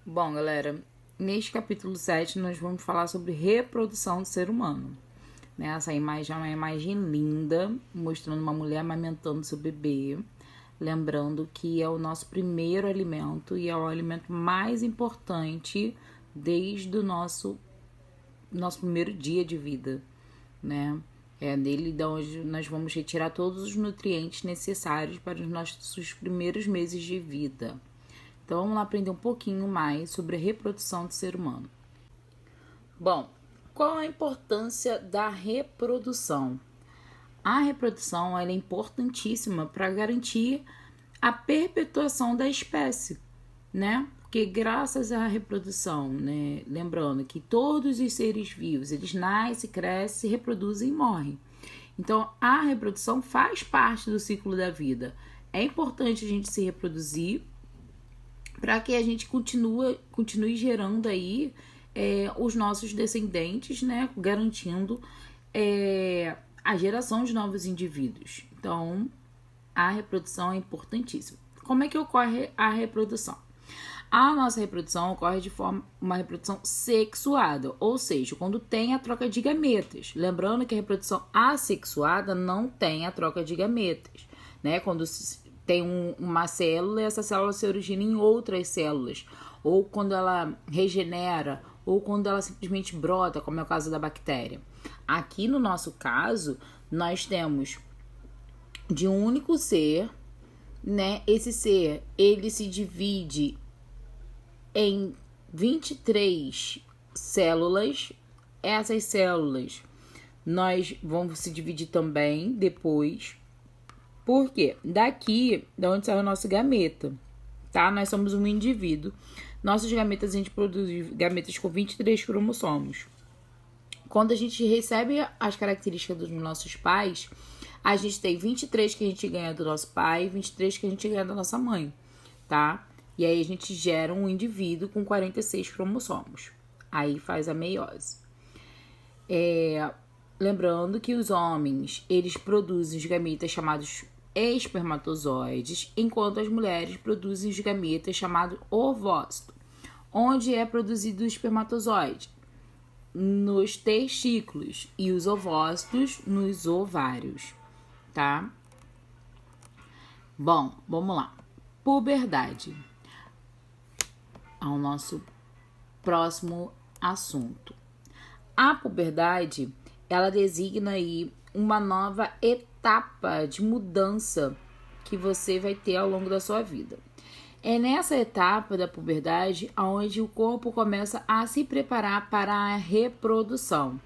Bom, galera, neste capítulo 7 nós vamos falar sobre reprodução do ser humano. Essa imagem é uma imagem linda, mostrando uma mulher amamentando seu bebê. Lembrando que é o nosso primeiro alimento e é o alimento mais importante desde o nosso primeiro dia de vida, né? É dele de onde nós vamos retirar todos os nutrientes necessários para os nossos primeiros meses de vida. Então vamos lá aprender um pouquinho mais sobre a reprodução do ser humano. Bom, qual a importância da reprodução? A reprodução ela é importantíssima para garantir a perpetuação da espécie, né? Porque graças à reprodução, né? Lembrando que todos os seres vivos, eles nascem, crescem, se reproduzem e morrem. Então, a reprodução faz parte do ciclo da vida. É importante a gente se reproduzir para que a gente continue gerando aí os nossos descendentes, né? Garantindo a geração de novos indivíduos. Então, a reprodução é importantíssima. Como é que ocorre a reprodução? A nossa reprodução ocorre de forma uma reprodução sexuada, ou seja, quando tem a troca de gametas. Lembrando que a reprodução assexuada não tem a troca de gametas, né? Quando tem uma célula e essa célula se origina em outras células, ou quando ela regenera, ou quando ela simplesmente brota, como é o caso da bactéria. Aqui no nosso caso, nós temos de um único ser, né? Esse ser, ele se divide em 23 células. Essas células nós vamos se dividir também depois. Por quê? Daqui, da onde sai o nosso gameta, tá? Nós somos um indivíduo. Nossos gametas, a gente produz gametas com 23 cromossomos. Quando a gente recebe as características dos nossos pais, a gente tem 23 que a gente ganha do nosso pai e 23 que a gente ganha da nossa mãe, tá? E aí a gente gera um indivíduo com 46 cromossomos. Aí faz a meiose. Lembrando que os homens, eles produzem os gametas chamados espermatozoides, enquanto as mulheres produzem os gametas chamados ovócitos. Onde é produzido o espermatozoide? Nos testículos e os ovócitos nos ovários, tá? Bom, vamos lá. Puberdade. Ao nosso próximo assunto. A puberdade, ela designa aí uma nova etapa de mudança que você vai ter ao longo da sua vida. É nessa etapa da puberdade onde o corpo começa a se preparar para a reprodução,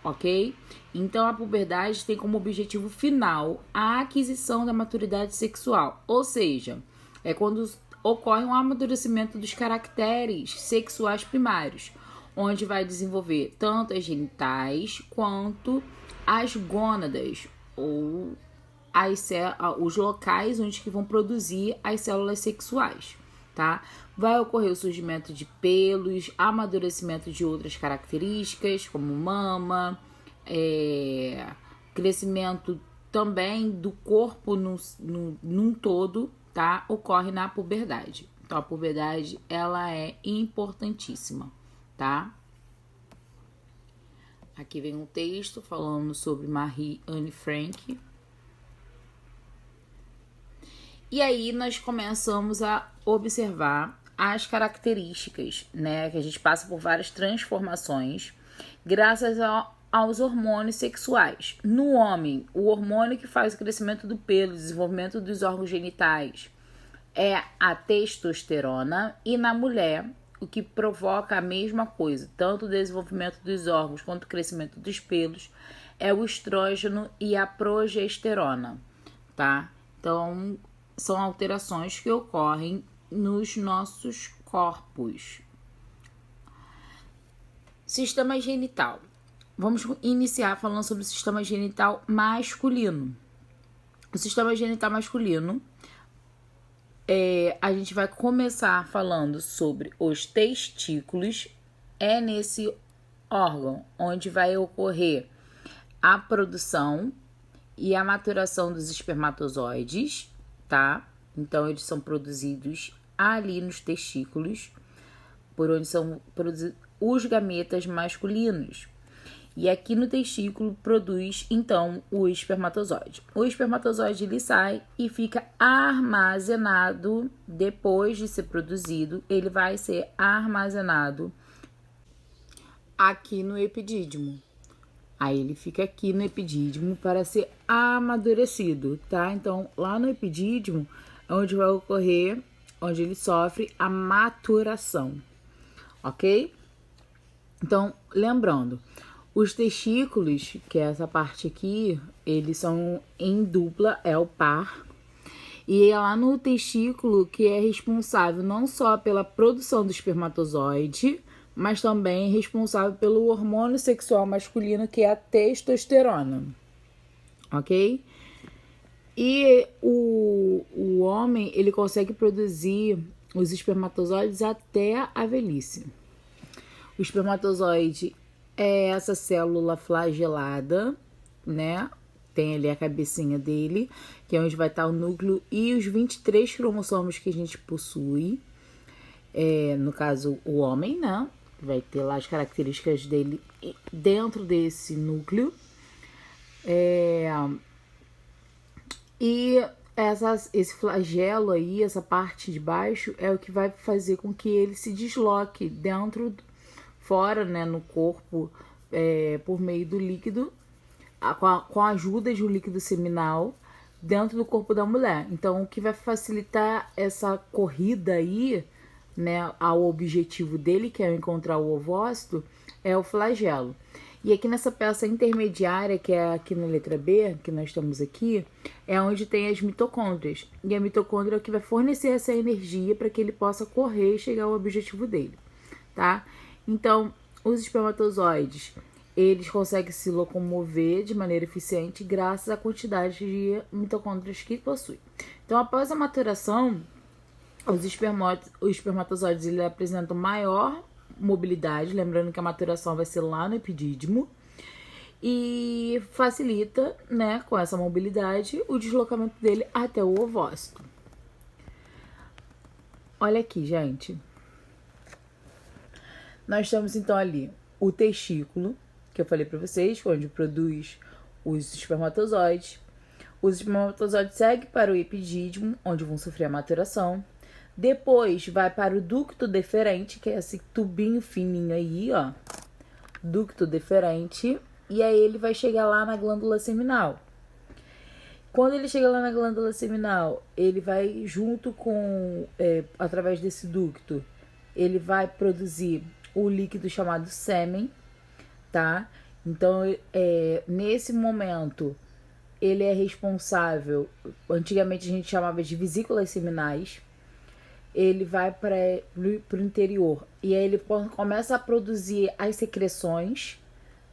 ok? Então a puberdade tem como objetivo final a aquisição da maturidade sexual, ou seja, é quando ocorre um amadurecimento dos caracteres sexuais primários, onde vai desenvolver tanto as genitais quanto as gônadas, ou os locais onde que vão produzir as células sexuais, tá? Vai ocorrer o surgimento de pelos, amadurecimento de outras características, como mama, crescimento também do corpo num todo, tá? Ocorre na puberdade. Então, a puberdade, ela é importantíssima, tá? Aqui vem um texto falando sobre Marie Anne Frank. E aí nós começamos a observar as características, né? Que a gente passa por várias transformações graças aos hormônios sexuais. No homem, o hormônio que faz o crescimento do pelo, desenvolvimento dos órgãos genitais é a testosterona, e na mulher, o que provoca a mesma coisa, tanto o desenvolvimento dos órgãos quanto o crescimento dos pelos, é o estrógeno e a progesterona, tá? Então, são alterações que ocorrem nos nossos corpos. Sistema genital. Vamos iniciar falando sobre o sistema genital masculino. O sistema genital masculino, a gente vai começar falando sobre os testículos. É nesse órgão onde vai ocorrer a produção e a maturação dos espermatozoides, tá? Então, eles são produzidos ali nos testículos. por onde são produzidos os gametas masculinos. E aqui no testículo produz, então, o espermatozoide. O espermatozoide ele sai e fica armazenado. Depois de ser produzido, ele vai ser armazenado aqui no epidídimo. Aí ele fica aqui no epidídimo para ser amadurecido, tá? Então, lá no epidídimo é onde vai ocorrer, onde ele sofre a maturação, ok? Então, lembrando, os testículos, que é essa parte aqui, eles são em dupla, é o par. E é lá no testículo que é responsável não só pela produção do espermatozoide, mas também responsável pelo hormônio sexual masculino, que é a testosterona. Ok? E o homem, ele consegue produzir os espermatozoides até a velhice. O espermatozoide é essa célula flagelada, né? Tem ali a cabecinha dele, que é onde vai estar o núcleo e os 23 cromossomos que a gente possui. No caso, o homem, né? Vai ter lá as características dele dentro desse núcleo. E esse flagelo aí, essa parte de baixo, é o que vai fazer com que ele se desloque fora, né, no corpo, por meio do líquido, com a ajuda de um líquido seminal dentro do corpo da mulher. Então, o que vai facilitar essa corrida aí, né, ao objetivo dele, que é encontrar o ovócito, é o flagelo. E aqui nessa peça intermediária, que é aqui na letra B, que nós estamos aqui, é onde tem as mitocôndrias. E a mitocôndria é o que vai fornecer essa energia para que ele possa correr e chegar ao objetivo dele, tá? Então, os espermatozoides, eles conseguem se locomover de maneira eficiente graças à quantidade de mitocôndrias que possui. Então, após a maturação, os espermatozoides ele apresentam maior mobilidade, lembrando que a maturação vai ser lá no epidídimo, e facilita, né, com essa mobilidade, o deslocamento dele até o ovócito. Olha aqui, gente. Nós temos então ali o testículo, que eu falei para vocês, onde produz os espermatozoides. Os espermatozoides seguem para o epidídimo, onde vão sofrer a maturação. Depois vai para o ducto deferente, que é esse tubinho fininho aí, ó. Ducto deferente. E aí ele vai chegar lá na glândula seminal. Quando ele chega lá na glândula seminal, ele vai junto com, através desse ducto, ele vai produzir o líquido chamado sêmen, tá? Então, nesse momento, ele é responsável, antigamente a gente chamava de vesículas seminais, ele vai para o interior e aí ele começa a produzir as secreções,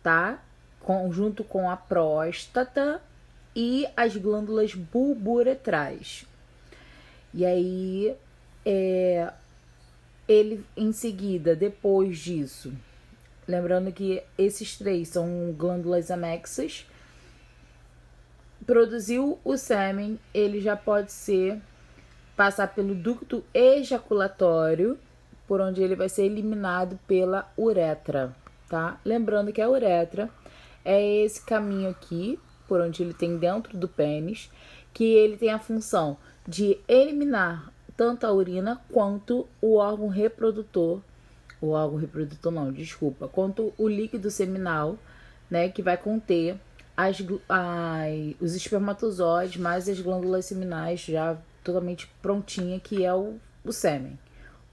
tá? Junto com a próstata e as glândulas bulburetrais. E aí, ele em seguida, depois disso, lembrando que esses três são glândulas anexas, produziu o sêmen, ele já pode passar pelo ducto ejaculatório, por onde ele vai ser eliminado pela uretra, tá? Lembrando que a uretra é esse caminho aqui, por onde ele tem dentro do pênis, que ele tem a função de eliminar tanto a urina quanto quanto o líquido seminal, né, que vai conter os espermatozoides, mais as glândulas seminais já totalmente prontinha, que é o sêmen,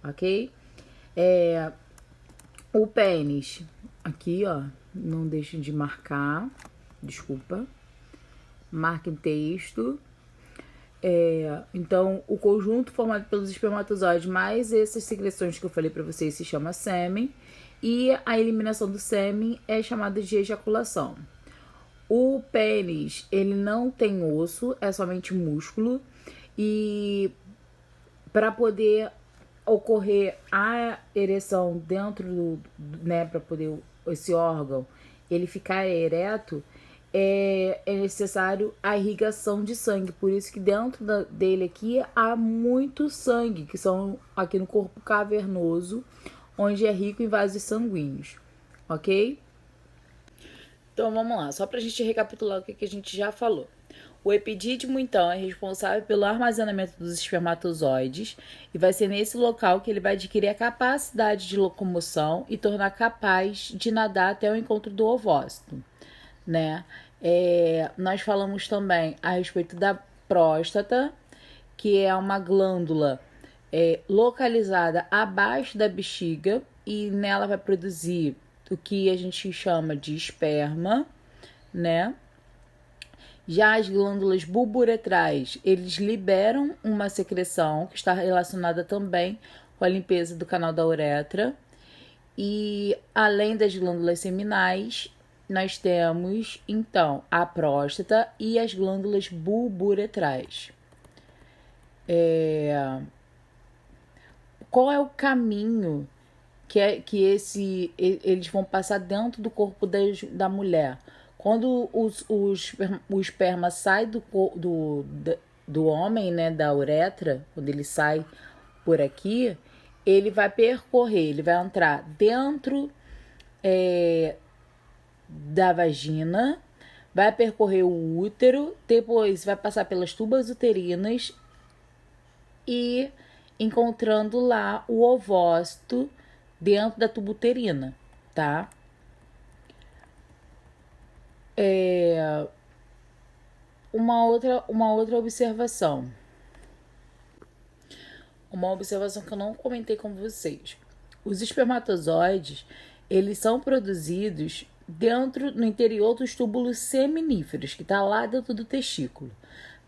ok? O pênis, aqui, ó, não deixem de marcar, desculpa, marquem texto. Então, o conjunto formado pelos espermatozoides mais essas secreções que eu falei para vocês se chama sêmen, e a eliminação do sêmen é chamada de ejaculação. O pênis, ele não tem osso, é somente músculo, e para poder ocorrer a ereção dentro né, para poder esse órgão ele ficar ereto, é necessário a irrigação de sangue. Por isso que dentro dele aqui há muito sangue, que são aqui no corpo cavernoso, onde é rico em vasos sanguíneos, ok? Então vamos lá, só para a gente recapitular o que a gente já falou. O epidídimo, então, é responsável pelo armazenamento dos espermatozoides e vai ser nesse local que ele vai adquirir a capacidade de locomoção e tornar capaz de nadar até o encontro do ovócito, né? Nós falamos também a respeito da próstata, que é uma glândula localizada abaixo da bexiga e nela vai produzir o que a gente chama de esperma, né? Já as glândulas bulburetrais, eles liberam uma secreção que está relacionada também com a limpeza do canal da uretra. E além das glândulas seminais, nós temos então a próstata e as glândulas bulburetrais. Qual é o caminho que eles vão passar dentro do corpo da mulher? Quando o esperma sai do homem, né, da uretra, quando ele sai por aqui, ele vai percorrer, ele vai entrar dentro da vagina, vai percorrer o útero, depois vai passar pelas tubas uterinas e encontrando lá o ovócito dentro da tuba uterina, tá? Uma outra observação. Uma observação que eu não comentei com vocês. Os espermatozoides, eles são produzidos no interior dos túbulos seminíferos, que está lá dentro do testículo,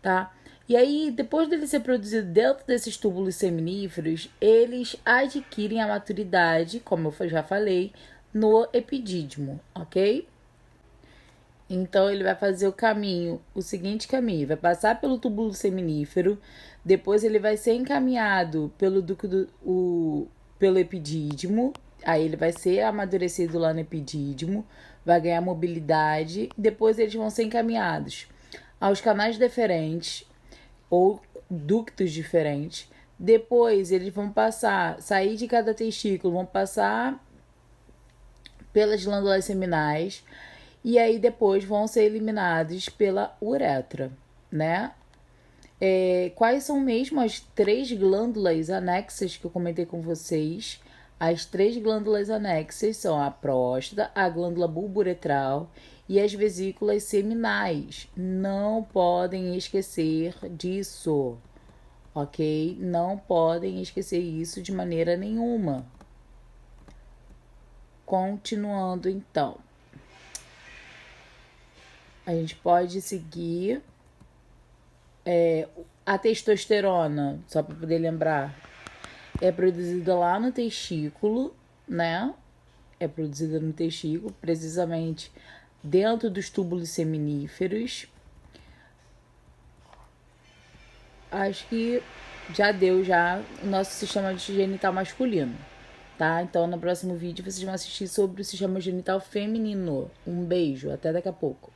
tá? E aí, depois dele ser produzido dentro desses túbulos seminíferos, eles adquirem a maturidade, como eu já falei, no epidídimo, ok? Então, ele vai fazer o seguinte caminho, vai passar pelo túbulo seminífero, depois ele vai ser encaminhado pelo epidídimo, aí ele vai ser amadurecido lá no epidídimo, vai ganhar mobilidade, depois eles vão ser encaminhados aos canais deferentes ou ductos diferentes, depois eles vão sair de cada testículo, vão passar pelas glândulas seminais, e aí depois vão ser eliminados pela uretra, né? Quais são mesmo as 3 glândulas anexas que eu comentei com vocês? As 3 glândulas anexas são a próstata, a glândula bulburetral e as vesículas seminais. Não podem esquecer disso, ok? Não podem esquecer isso de maneira nenhuma. Continuando então. A gente pode seguir a testosterona, só para poder lembrar, é produzida lá no testículo, né? É produzida no testículo, precisamente dentro dos túbulos seminíferos. Acho que já deu o nosso sistema genital masculino, tá? Então no próximo vídeo vocês vão assistir sobre o sistema genital feminino. Um beijo, até daqui a pouco.